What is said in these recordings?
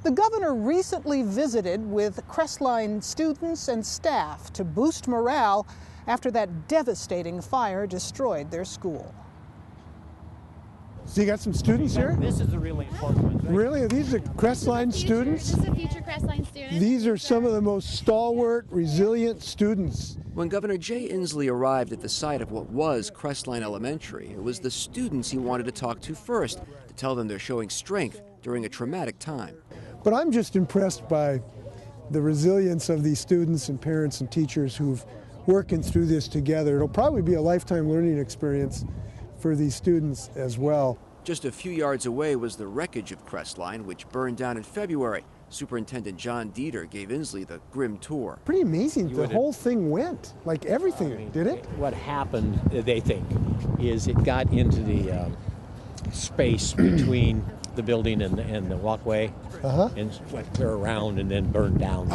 The governor recently visited with Crestline students and staff to boost morale after that devastating fire destroyed their school. So you got some students here? This is a really important one. Right? Really? These are Crestline students? This is a future Crestline student. These are some of the most stalwart, resilient students. When Governor Jay Inslee arrived at the site of what was Crestline Elementary, it was the students he wanted to talk to first, to tell them they're showing strength during a traumatic time. But I'm just impressed by the resilience of these students and parents and teachers who've working through this together. It'll probably be a lifetime learning experience for these students as well. Just a few yards away was the wreckage of Crestline, which burned down in February. Superintendent John Dieter gave Inslee the grim tour. Pretty amazing. The whole thing went, like everything, did it? What happened, they think, is it got into the space between the building and the walkway, and went clear around and then burned down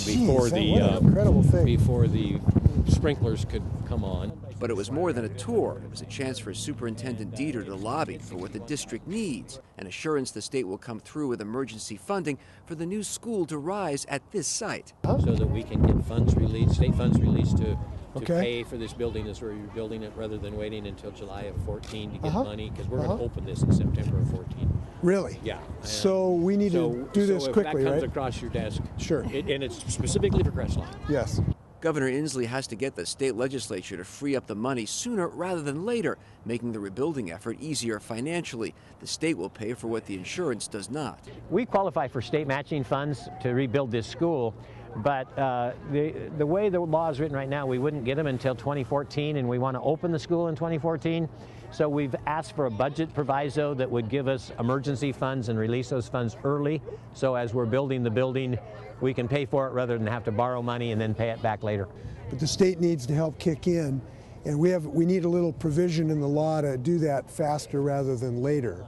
before the sprinklers could come on. But it was more than a tour. It was a chance for Superintendent Dieter to lobby for what the district needs, an assurance the state will come through with emergency funding for the new school to rise at this site. So that we can get funds released, state funds released to pay for this building as we're building it, rather than waiting until July of 14 to get money, because we're going to open this in September of 14. Really? Yeah. So we need to do this quickly, that comes right? across your desk. Sure. And it's specifically for Crestline. Yes. Governor Inslee has to get the state legislature to free up the money sooner rather than later, making the rebuilding effort easier financially. The state will pay for what the insurance does not. We qualify for state matching funds to rebuild this school, but the way the law is written right now, we wouldn't get them until 2014, and we want to open the school in 2014. So we've asked for a budget proviso that would give us emergency funds and release those funds early. So as we're building the building, we can pay for it rather than have to borrow money and then pay it back later. But the state needs to help kick in, and we need a little provision in the law to do that faster rather than later.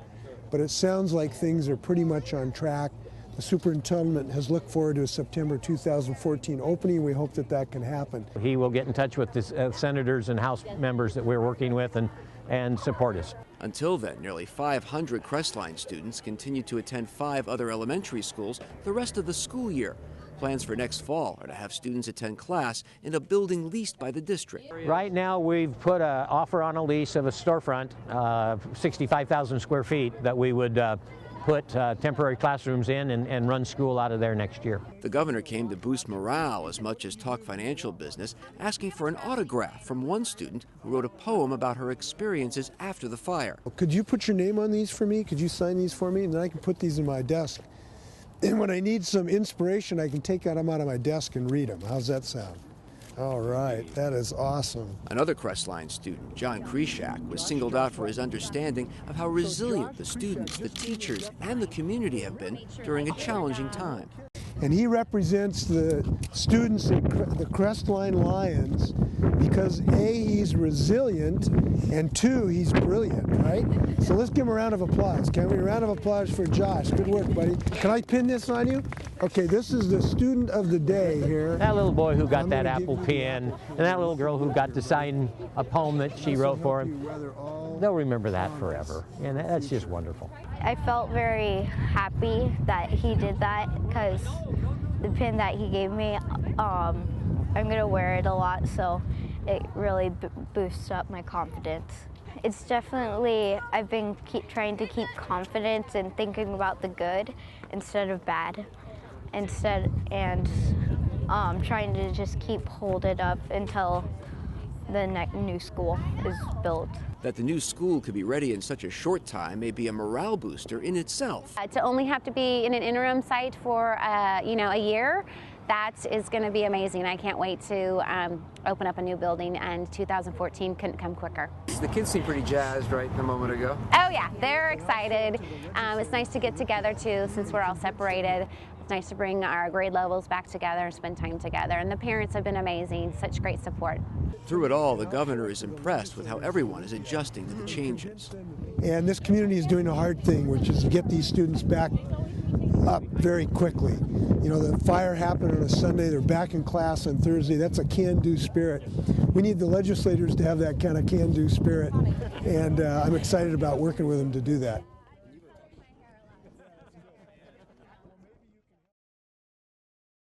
But it sounds like things are pretty much on track. The superintendent has looked forward to a September 2014 opening. We hope that that can happen. He will get in touch with the senators and House members that we're working with and support us. Until then, nearly 500 Crestline students continue to attend 5 other elementary schools the rest of the school year. Plans for next fall are to have students attend class in a building leased by the district. Right now, we've put an offer on a lease of a storefront, 65,000 square feet, that we would put temporary classrooms in and run school out of there next year. The governor came to boost morale as much as talk financial business, asking for an autograph from one student who wrote a poem about her experiences after the fire. Could you put your name on these for me? Could you sign these for me? And then I can put these in my desk. And when I need some inspiration, I can take them out of my desk and read them. How's that sound? All right, that is awesome. Another Crestline student, John Kreshak, was singled out for his understanding of how resilient the students, the teachers, and the community have been during a challenging time. And he represents the students in the Crestline Lions because A, he's resilient, and 2, he's brilliant, right? So let's give him a round of applause. Can we? A round of applause for Josh. Good work, buddy. Can I pin this on you? Okay, this is the student of the day here. That little boy who got that apple pen, and that little girl who got to sign a poem that she wrote for him, they'll remember that forever, and that's just wonderful. I felt very happy that he did that, because the pin that he gave me, I'm going to wear it a lot, so it really boosts up my confidence. It's definitely, I've been trying to keep confidence and thinking about the good instead of bad, and trying to just hold it up until the new school is built. That the new school could be ready in such a short time may be a morale booster in itself. To only have to be in an interim site for a year, that is going to be amazing. I can't wait to open up a new building, and 2014 couldn't come quicker. The kids seem pretty jazzed right a moment ago. Oh yeah, they're excited. It's nice to get together too, since we're all separated. It's nice to bring our grade levels back together and spend time together. And the parents have been amazing, such great support. Through it all, the governor is impressed with how everyone is adjusting to the changes. And this community is doing a hard thing, which is to get these students back up very quickly. You know, the fire happened on a Sunday, they're back in class on Thursday. That's a can-do spirit. We need the legislators to have that kind of can-do spirit, and I'm excited about working with them to do that.